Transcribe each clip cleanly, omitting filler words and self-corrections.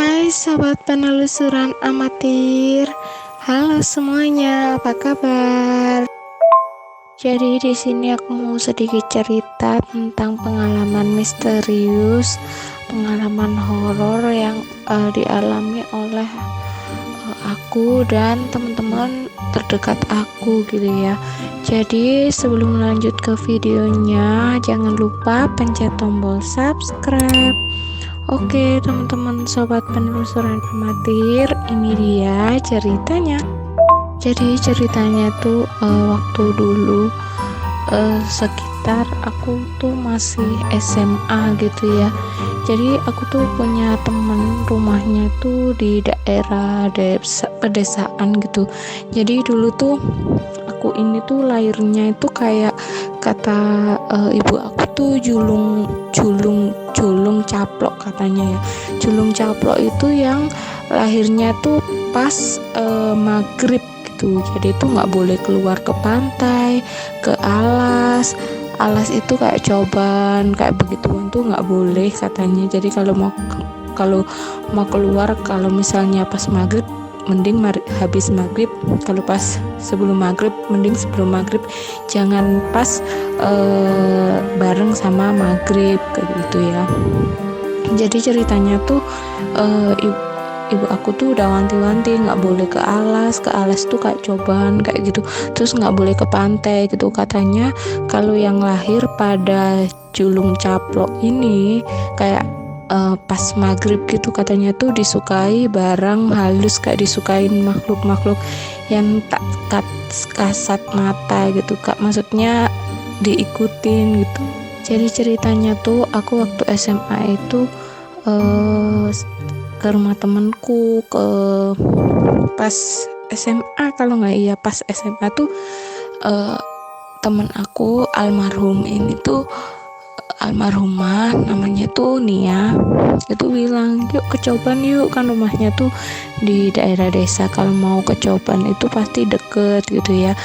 Hai sobat penelusuran amatir. Halo semuanya, apa kabar? Jadi di sini aku mau sedikit cerita tentang pengalaman misterius, pengalaman horor yang dialami oleh aku dan teman-teman terdekat aku gitu ya. Jadi sebelum lanjut ke videonya, jangan lupa pencet tombol subscribe. Oke teman-teman sobat penelusuran amatir, ini dia ceritanya. Jadi ceritanya tuh waktu dulu sekitar aku tuh masih SMA gitu ya. Jadi aku tuh punya temen, rumahnya tuh di daerah pedesaan gitu. Jadi dulu tuh aku ini tuh lahirnya itu kayak kata ibu aku tuh julung caplok katanya ya. Julung caplok itu yang lahirnya tuh pas maghrib gitu. Jadi itu nggak boleh keluar ke pantai, ke alas itu kayak coban kayak begituan tuh nggak boleh katanya. Jadi kalau mau keluar, kalau misalnya pas maghrib mending habis maghrib, kalau pas sebelum maghrib mending sebelum maghrib, jangan pas bareng sama maghrib kayak gitu ya. Jadi ceritanya tuh ibu aku tuh udah wanti-wanti nggak boleh ke alas tuh kayak coban kayak gitu, terus nggak boleh ke pantai gitu katanya. Kalau yang lahir pada julung caplok ini kayak pas maghrib gitu katanya tuh disukai barang halus, kayak disukain makhluk-makhluk yang tak kasat mata gitu kak, maksudnya diikutin gitu. Jadi ceritanya tuh aku waktu SMA itu ke rumah temenku, ke pas SMA kalau nggak iya pas SMA tuh temen aku almarhum ini tuh almarhumah namanya tuh Nia, itu bilang yuk ke Coban yuk, kan rumahnya tuh di daerah desa, kalau mau ke Coban itu pasti deket gitu ya.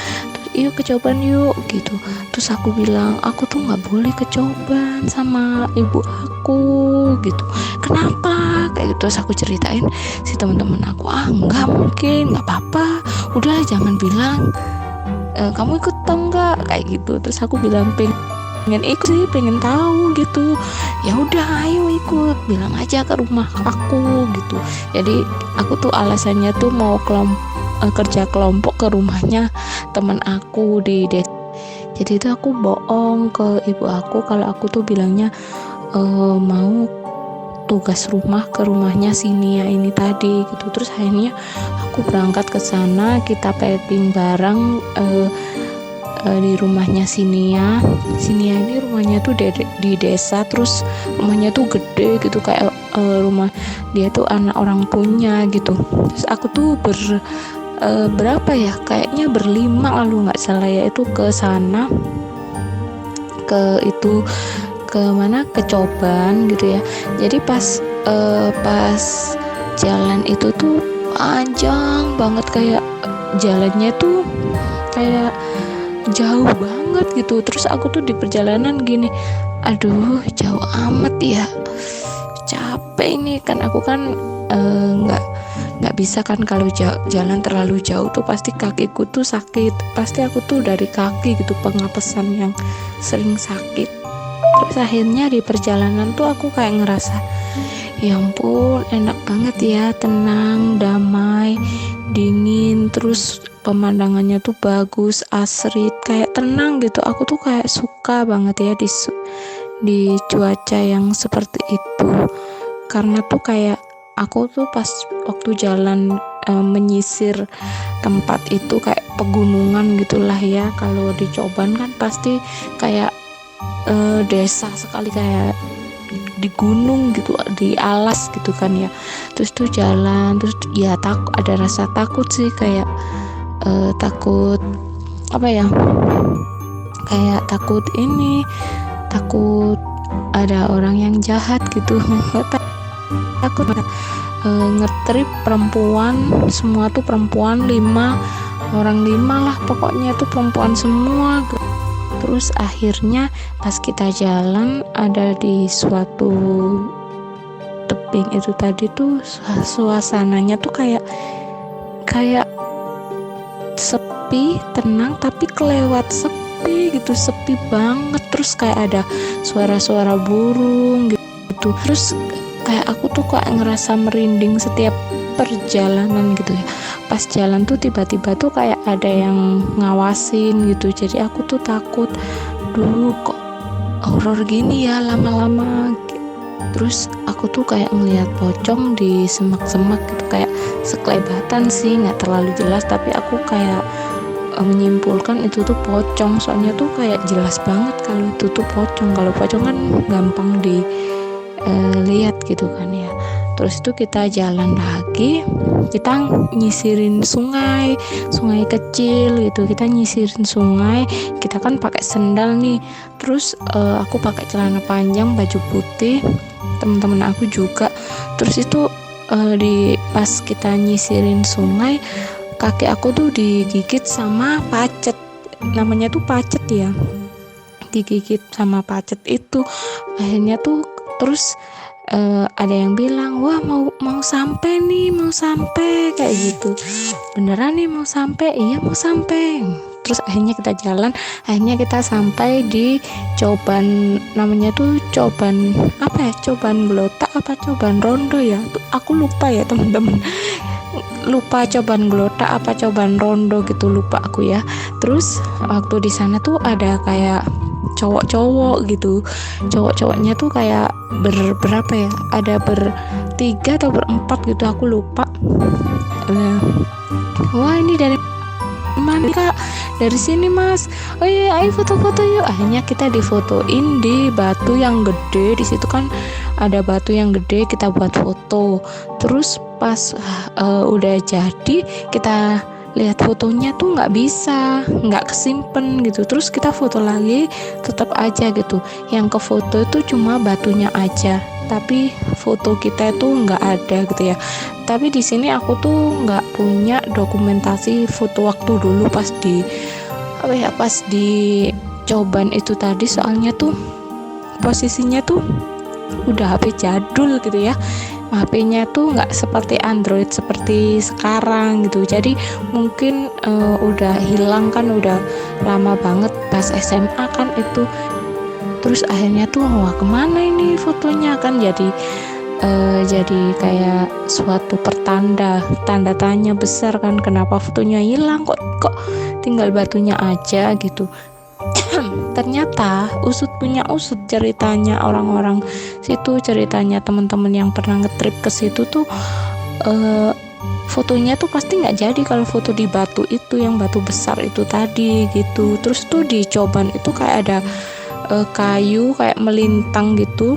Yuk ke Coban yuk gitu. Terus aku bilang aku tuh nggak boleh ke Coban sama ibu aku gitu. Kenapa? Kayak gitu. Terus aku ceritain, si teman-teman aku nggak mungkin, nggak apa-apa, udah jangan bilang kamu ikut atau enggak kayak gitu. Terus aku bilang pengen ikut sih, pengen tahu gitu. Ya udah ayo ikut, bilang aja ke rumah aku gitu. Jadi aku tuh alasannya tuh mau kerja kelompok ke rumahnya teman aku di desa. Jadi itu aku bohong ke ibu aku kalau aku tuh bilangnya mau tugas rumah ke rumahnya si Nia ini tadi gitu. Terus akhirnya aku berangkat ke sana, kita packing barang di rumahnya si Nia. Si Nia ini rumahnya tuh di desa, terus rumahnya tuh gede gitu, kayak rumah dia tuh anak orang punya gitu. Terus aku tuh berapa ya, kayaknya berlima lalu nggak salah ya, itu ke sana, ke mana, ke Coban gitu ya. Jadi pas jalan itu tuh panjang banget, kayak jalannya tuh kayak jauh banget gitu. Terus aku tuh di perjalanan gini, aduh jauh amat ya, capek ini kan. Aku kan nggak bisa kan kalau jalan terlalu jauh tuh pasti kakiku tuh sakit, pasti aku tuh dari kaki gitu, pengapesan yang sering sakit. Terus akhirnya di perjalanan tuh aku kayak ngerasa ya ampun enak banget ya, tenang, damai, dingin, terus pemandangannya tuh bagus, asri, kayak tenang gitu. Aku tuh kayak suka banget ya di cuaca yang seperti itu, karena tuh kayak aku tuh pas waktu jalan menyisir tempat itu kayak pegunungan gitulah ya. Kalau di Coban kan pasti kayak desa sekali, kayak di gunung gitu, di alas gitu kan ya. Terus tuh jalan, terus ya ada rasa takut sih, kayak takut apa ya, kayak takut ada orang yang jahat gitu. Takut ngetrip perempuan, semua tuh perempuan, 5 orang lah pokoknya tuh perempuan semua. Terus akhirnya pas kita jalan ada di suatu camping itu tadi tuh suasananya tuh kayak sepi, tenang, tapi kelewat sepi gitu, sepi banget. Terus kayak ada suara-suara burung gitu. Terus kayak aku tuh kayak ngerasa merinding setiap perjalanan gitu ya. Pas jalan tuh tiba-tiba tuh kayak ada yang ngawasin gitu. Jadi aku tuh takut, duh kok horor gini ya lama-lama. Terus aku tuh kayak ngeliat pocong di semak-semak gitu, kayak sekelebatan sih, nggak terlalu jelas, tapi aku kayak menyimpulkan itu tuh pocong. Soalnya tuh kayak jelas banget kalau itu tuh pocong. Kalau pocong kan gampang dilihat gitu kan ya. Terus itu kita jalan lagi, kita nyisirin sungai kecil gitu, kita nyisirin sungai. Kita kan pakai sendal nih, terus aku pakai celana panjang, baju putih, teman-teman aku juga. Terus itu pas kita nyisirin sungai, kaki aku tuh digigit sama pacet, namanya tuh pacet ya, digigit sama pacet itu. Akhirnya tuh terus ada yang bilang, wah mau sampai nih, mau sampai, kayak gitu. Beneran nih mau sampai? Iya mau sampai. Terus akhirnya kita jalan, akhirnya kita sampai di coban, namanya tuh coban apa ya, coban Gelotak apa coban Rondo ya, tuh aku lupa ya teman-teman, lupa coban Gelotak apa coban Rondo gitu, lupa aku ya. Terus waktu di sana tuh ada kayak cowok-cowok gitu, cowok-cowoknya tuh kayak berapa ya, ada bertiga atau berempat gitu, aku lupa. Wah ini dari mana kak? Dari sini mas. Oh iya ayo foto-foto yuk. Akhirnya kita difotoin di batu yang gede. Di situ kan ada batu yang gede, kita buat foto. Terus pas udah jadi, kita lihat fotonya tuh nggak kesimpen gitu. Terus kita foto lagi, tetap aja gitu, yang ke foto itu cuma batunya aja, tapi foto kita tuh nggak ada gitu ya. Tapi di sini aku tuh nggak punya dokumentasi foto waktu dulu pas di coban itu tadi, soalnya tuh posisinya tuh udah HP jadul gitu ya, HP-nya tuh nggak seperti Android seperti sekarang gitu. Jadi mungkin udah hilang kan, udah lama banget, pas SMA kan itu. Terus akhirnya tuh wah kemana ini fotonya kan, jadi kayak suatu tanda tanya besar kan, kenapa fotonya hilang, kok tinggal batunya aja gitu. Ternyata usut punya usut, ceritanya orang-orang situ, ceritanya teman-teman yang pernah ngetrip ke situ tuh fotonya tuh pasti nggak jadi kalau foto di batu itu, yang batu besar itu tadi gitu. Terus tuh di coban itu kayak ada kayu kayak melintang gitu.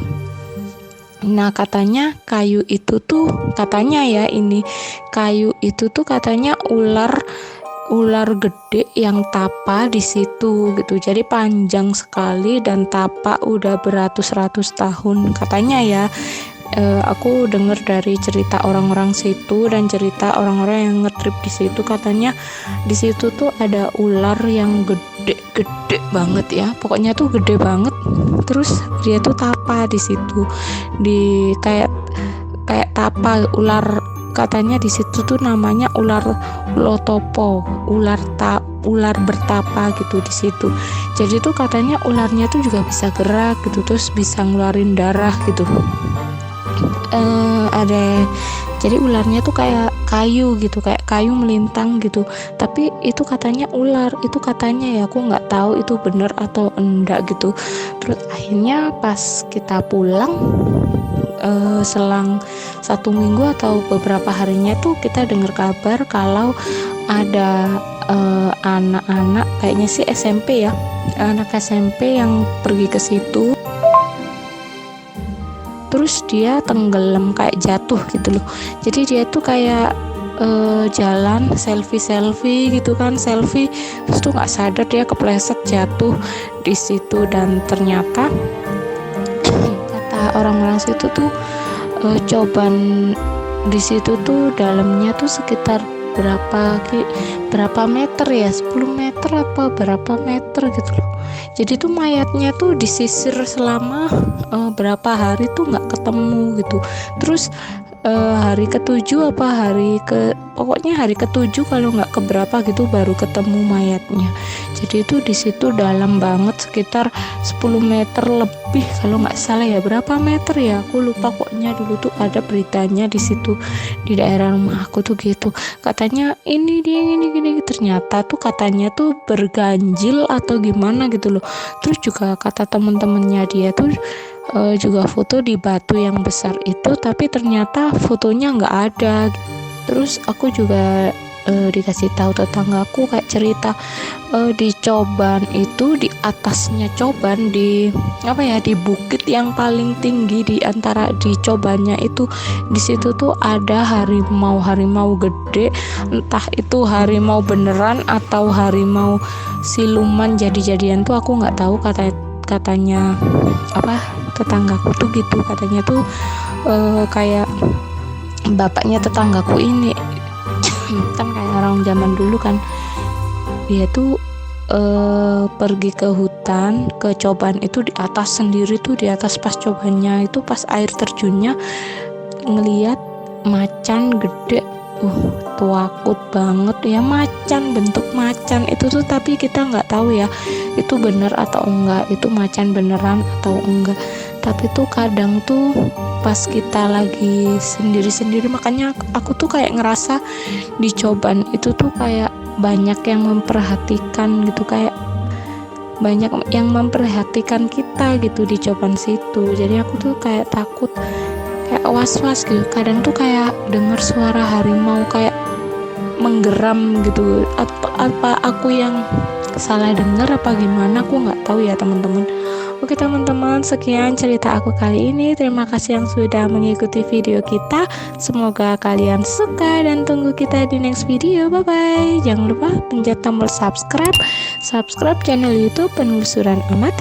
Nah katanya kayu itu tuh, katanya ya, ini kayu itu tuh katanya ular gede yang tapa di situ gitu. Jadi panjang sekali dan tapa udah beratus-ratus tahun katanya ya. Aku dengar dari cerita orang-orang situ dan cerita orang-orang yang ngetrip di situ, katanya di situ tuh ada ular yang gede banget ya, pokoknya tuh gede banget. Terus dia tuh tapa di situ, di kayak tapa ular, katanya di situ tuh namanya ular lotopo, ular bertapa gitu di situ. Jadi tuh katanya ularnya tuh juga bisa gerak gitu, terus bisa ngeluarin darah gitu. Jadi ularnya tuh kayak kayu gitu, kayak kayu melintang gitu, tapi itu katanya ular, itu katanya ya, aku nggak tahu itu bener atau enggak gitu. Terus akhirnya pas kita pulang, selang 1 minggu atau beberapa harinya tuh kita dengar kabar kalau ada anak-anak, kayaknya sih SMP ya, anak SMP yang pergi ke situ. Terus dia tenggelam, kayak jatuh gitu loh. Jadi dia tuh kayak jalan selfie gitu kan, selfie, terus tuh nggak sadar dia kepleset jatuh di situ. Dan ternyata kata orang-orang situ tuh coban di situ tuh dalamnya tuh sekitar berapa meter ya, 10 meter apa berapa meter gitu loh. Jadi tuh mayatnya tuh disisir selama berapa hari tuh nggak ketemu gitu. Terus hari ketujuh apa pokoknya hari ketujuh kalau nggak keberapa gitu baru ketemu mayatnya. Jadi itu di situ dalam banget, sekitar 10 meter lebih kalau nggak salah ya, berapa meter ya aku lupa. Pokoknya dulu tuh ada beritanya di situ, di daerah rumah aku tuh gitu, katanya ini dia gini, ternyata tuh katanya tuh berganjil atau gimana gitu loh. Terus juga kata temen-temennya dia tuh juga foto di batu yang besar itu, tapi ternyata fotonya nggak ada. Terus aku juga dikasih tahu tetanggaku kayak cerita di Coban itu, di atasnya Coban, di di bukit yang paling tinggi di antara di Cobannya itu, di situ tuh ada harimau gede, entah itu harimau beneran atau harimau siluman jadi-jadian tuh aku nggak tahu. Katanya tetanggaku tuh gitu, katanya tuh kayak bapaknya tetanggaku ini kan kayak orang zaman dulu kan, dia tuh pergi ke hutan, ke Coban itu di atas sendiri tuh, di atas pas Cobannya itu, pas air terjunnya ngeliat macan gede. Takut banget ya, macan, bentuk macan itu tuh, tapi kita nggak tahu ya itu bener atau enggak, itu macan beneran atau enggak. Tapi tuh kadang tuh pas kita lagi sendiri-sendiri, makanya aku tuh kayak ngerasa di Coban itu tuh kayak banyak yang memperhatikan gitu, kayak banyak yang memperhatikan kita gitu di Coban situ. Jadi aku tuh kayak takut, kayak was-was gitu. Kadang tuh kayak dengar suara harimau kayak menggeram gitu. Apa aku yang salah dengar apa gimana, aku nggak tahu ya teman-teman. Oke teman-teman, sekian cerita aku kali ini. Terima kasih yang sudah mengikuti video kita. Semoga kalian suka dan tunggu kita di next video. Bye bye. Jangan lupa pencet tombol subscribe channel YouTube Penelusuran Amati.